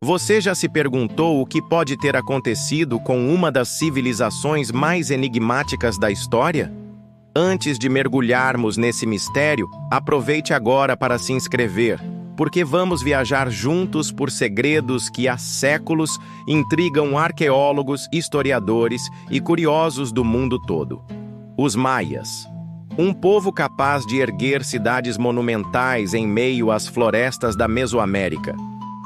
Você já se perguntou o que pode ter acontecido com uma das civilizações mais enigmáticas da história? Antes de mergulharmos nesse mistério, aproveite agora para se inscrever, porque vamos viajar juntos por segredos que há séculos intrigam arqueólogos, historiadores e curiosos do mundo todo. Os Maias. Um povo capaz de erguer cidades monumentais em meio às florestas da Mesoamérica.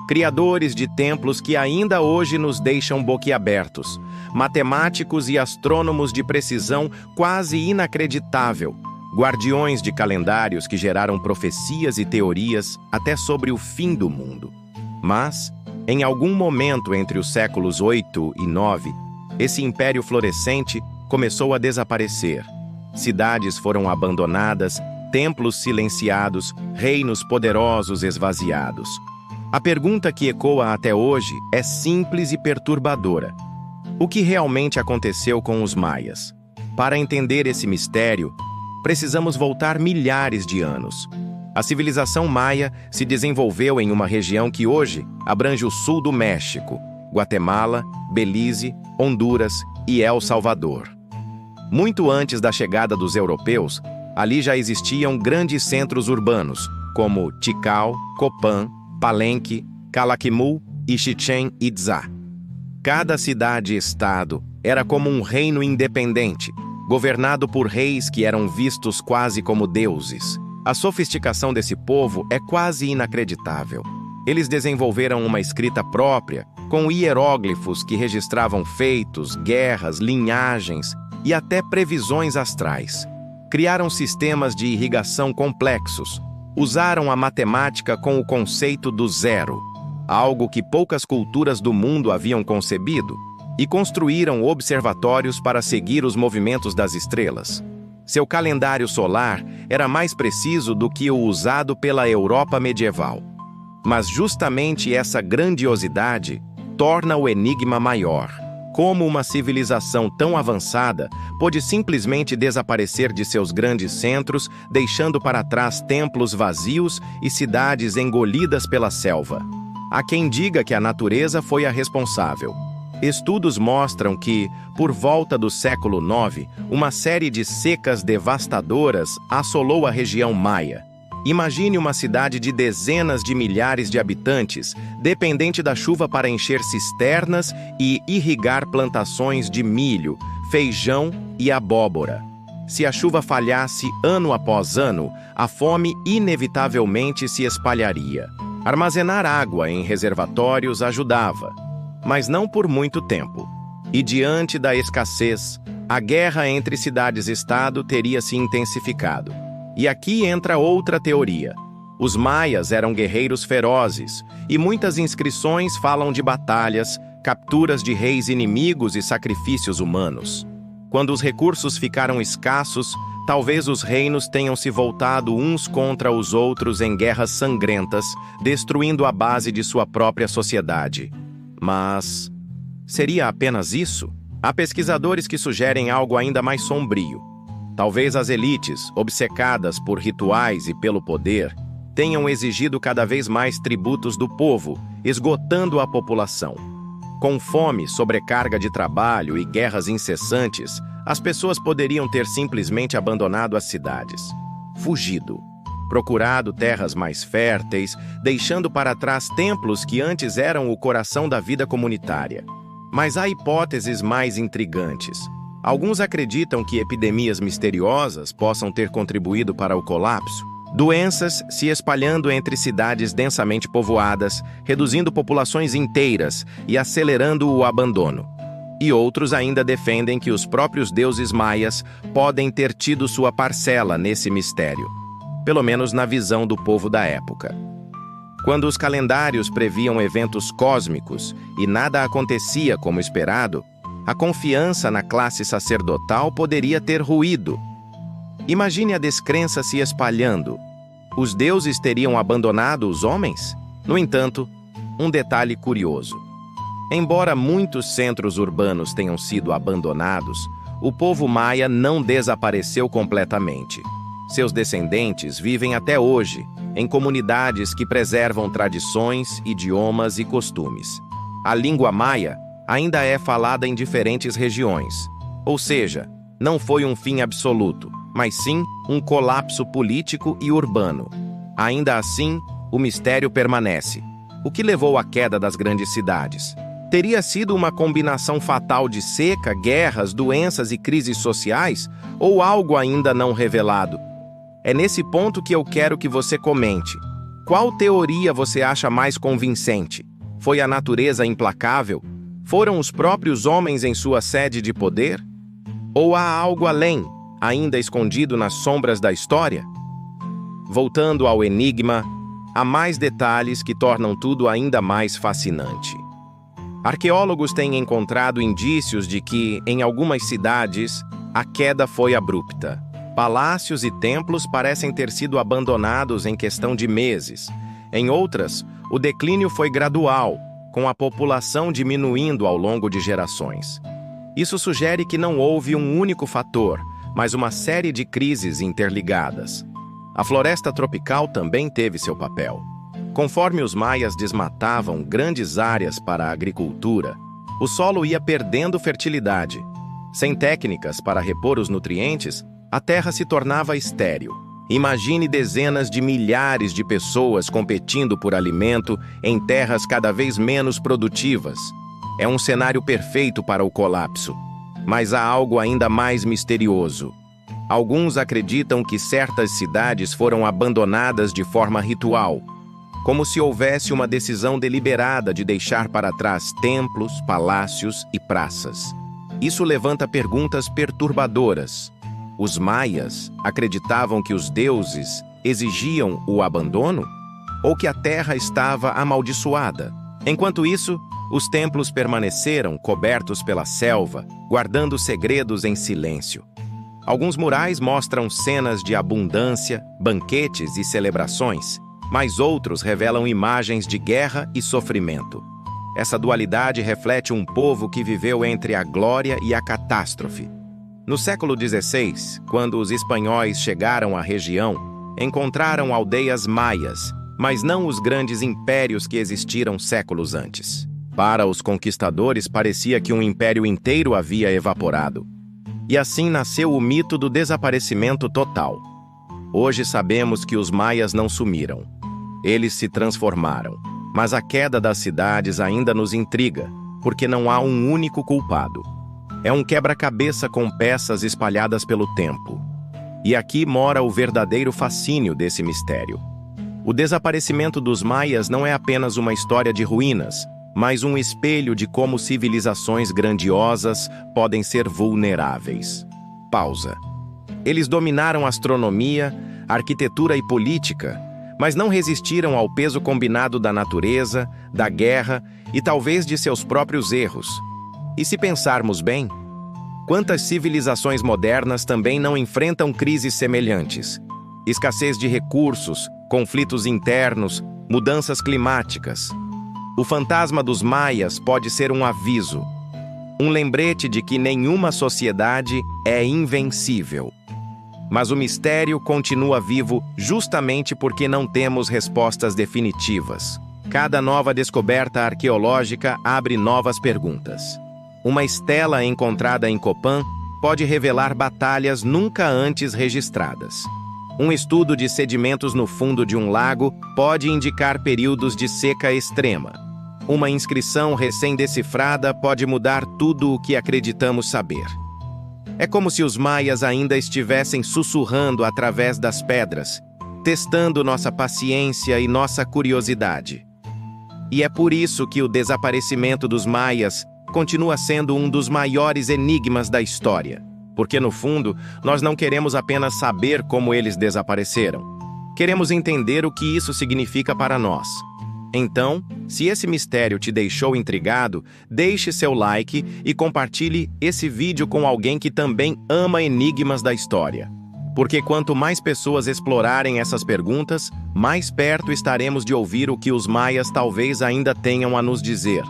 Criadores de templos que ainda hoje nos deixam boquiabertos. Matemáticos e astrônomos de precisão quase inacreditável. Guardiões de calendários que geraram profecias e teorias até sobre o fim do mundo. Mas, em algum momento entre os séculos 8 e 9, esse império florescente começou a desaparecer. Cidades foram abandonadas, templos silenciados, reinos poderosos esvaziados. A pergunta que ecoa até hoje é simples e perturbadora. O que realmente aconteceu com os Maias? Para entender esse mistério, precisamos voltar milhares de anos. A civilização maia se desenvolveu em uma região que hoje abrange o sul do México, Guatemala, Belize, Honduras e El Salvador. Muito antes da chegada dos europeus, ali já existiam grandes centros urbanos, como Tikal, Copán, Palenque, Calakmul e Chichén Itzá. Cada cidade-estado era como um reino independente, governado por reis que eram vistos quase como deuses. A sofisticação desse povo é quase inacreditável. Eles desenvolveram uma escrita própria, com hieróglifos que registravam feitos, guerras, linhagens e até previsões astrais. Criaram sistemas de irrigação complexos. Usaram a matemática com o conceito do zero, algo que poucas culturas do mundo haviam concebido, e construíram observatórios para seguir os movimentos das estrelas. Seu calendário solar era mais preciso do que o usado pela Europa medieval. Mas justamente essa grandiosidade torna o enigma maior. Como uma civilização tão avançada pôde simplesmente desaparecer de seus grandes centros, deixando para trás templos vazios e cidades engolidas pela selva? Há quem diga que a natureza foi a responsável. Estudos mostram que, por volta do século IX, uma série de secas devastadoras assolou a região maia. Imagine uma cidade de dezenas de milhares de habitantes, dependente da chuva para encher cisternas e irrigar plantações de milho, feijão e abóbora. Se a chuva falhasse ano após ano, a fome inevitavelmente se espalharia. Armazenar água em reservatórios ajudava, mas não por muito tempo. E diante da escassez, a guerra entre cidades-estado teria se intensificado. E aqui entra outra teoria. Os maias eram guerreiros ferozes, e muitas inscrições falam de batalhas, capturas de reis inimigos e sacrifícios humanos. Quando os recursos ficaram escassos, talvez os reinos tenham se voltado uns contra os outros em guerras sangrentas, destruindo a base de sua própria sociedade. Mas seria apenas isso? Há pesquisadores que sugerem algo ainda mais sombrio. Talvez as elites, obcecadas por rituais e pelo poder, tenham exigido cada vez mais tributos do povo, esgotando a população. Com fome, sobrecarga de trabalho e guerras incessantes, as pessoas poderiam ter simplesmente abandonado as cidades, fugido, procurado terras mais férteis, deixando para trás templos que antes eram o coração da vida comunitária. Mas há hipóteses mais intrigantes. Alguns acreditam que epidemias misteriosas possam ter contribuído para o colapso. Doenças se espalhando entre cidades densamente povoadas, reduzindo populações inteiras e acelerando o abandono. E outros ainda defendem que os próprios deuses maias podem ter tido sua parcela nesse mistério, pelo menos na visão do povo da época. Quando os calendários previam eventos cósmicos e nada acontecia como esperado, a confiança na classe sacerdotal poderia ter ruído. Imagine a descrença se espalhando. Os deuses teriam abandonado os homens? No entanto, um detalhe curioso. Embora muitos centros urbanos tenham sido abandonados, o povo maia não desapareceu completamente. Seus descendentes vivem até hoje, em comunidades que preservam tradições, idiomas e costumes. A língua maia ainda é falada em diferentes regiões, ou seja, não foi um fim absoluto, mas sim um colapso político e urbano. Ainda assim, o mistério permanece. O que levou à queda das grandes cidades? Teria sido uma combinação fatal de seca, guerras, doenças e crises sociais, ou algo ainda não revelado? É nesse ponto que eu quero que você comente. Qual teoria você acha mais convincente? Foi a natureza implacável? Foram os próprios homens em sua sede de poder? Ou há algo além, ainda escondido nas sombras da história? Voltando ao enigma, há mais detalhes que tornam tudo ainda mais fascinante. Arqueólogos têm encontrado indícios de que, em algumas cidades, a queda foi abrupta. Palácios e templos parecem ter sido abandonados em questão de meses. Em outras, o declínio foi gradual, com a população diminuindo ao longo de gerações. Isso sugere que não houve um único fator, mas uma série de crises interligadas. A floresta tropical também teve seu papel. Conforme os maias desmatavam grandes áreas para a agricultura, o solo ia perdendo fertilidade. Sem técnicas para repor os nutrientes, a terra se tornava estéril. Imagine dezenas de milhares de pessoas competindo por alimento em terras cada vez menos produtivas. É um cenário perfeito para o colapso. Mas há algo ainda mais misterioso. Alguns acreditam que certas cidades foram abandonadas de forma ritual, como se houvesse uma decisão deliberada de deixar para trás templos, palácios e praças. Isso levanta perguntas perturbadoras. Os maias acreditavam que os deuses exigiam o abandono? Ou que a terra estava amaldiçoada? Enquanto isso, os templos permaneceram cobertos pela selva, guardando segredos em silêncio. Alguns murais mostram cenas de abundância, banquetes e celebrações, mas outros revelam imagens de guerra e sofrimento. Essa dualidade reflete um povo que viveu entre a glória e a catástrofe. No século XVI, quando os espanhóis chegaram à região, encontraram aldeias maias, mas não os grandes impérios que existiram séculos antes. Para os conquistadores, parecia que um império inteiro havia evaporado. E assim nasceu o mito do desaparecimento total. Hoje sabemos que os maias não sumiram. Eles se transformaram. Mas a queda das cidades ainda nos intriga, porque não há um único culpado. É um quebra-cabeça com peças espalhadas pelo tempo. E aqui mora o verdadeiro fascínio desse mistério. O desaparecimento dos maias não é apenas uma história de ruínas, mas um espelho de como civilizações grandiosas podem ser vulneráveis. Pausa. Eles dominaram astronomia, arquitetura e política, mas não resistiram ao peso combinado da natureza, da guerra e talvez de seus próprios erros. E se pensarmos bem, quantas civilizações modernas também não enfrentam crises semelhantes? Escassez de recursos, conflitos internos, mudanças climáticas. O fantasma dos maias pode ser um aviso, um lembrete de que nenhuma sociedade é invencível. Mas o mistério continua vivo justamente porque não temos respostas definitivas. Cada nova descoberta arqueológica abre novas perguntas. Uma estela encontrada em Copan pode revelar batalhas nunca antes registradas. Um estudo de sedimentos no fundo de um lago pode indicar períodos de seca extrema. Uma inscrição recém-decifrada pode mudar tudo o que acreditamos saber. É como se os maias ainda estivessem sussurrando através das pedras, testando nossa paciência e nossa curiosidade. E é por isso que o desaparecimento dos maias continua sendo um dos maiores enigmas da história. Porque, no fundo, nós não queremos apenas saber como eles desapareceram. Queremos entender o que isso significa para nós. Então, se esse mistério te deixou intrigado, deixe seu like e compartilhe esse vídeo com alguém que também ama enigmas da história. Porque quanto mais pessoas explorarem essas perguntas, mais perto estaremos de ouvir o que os maias talvez ainda tenham a nos dizer.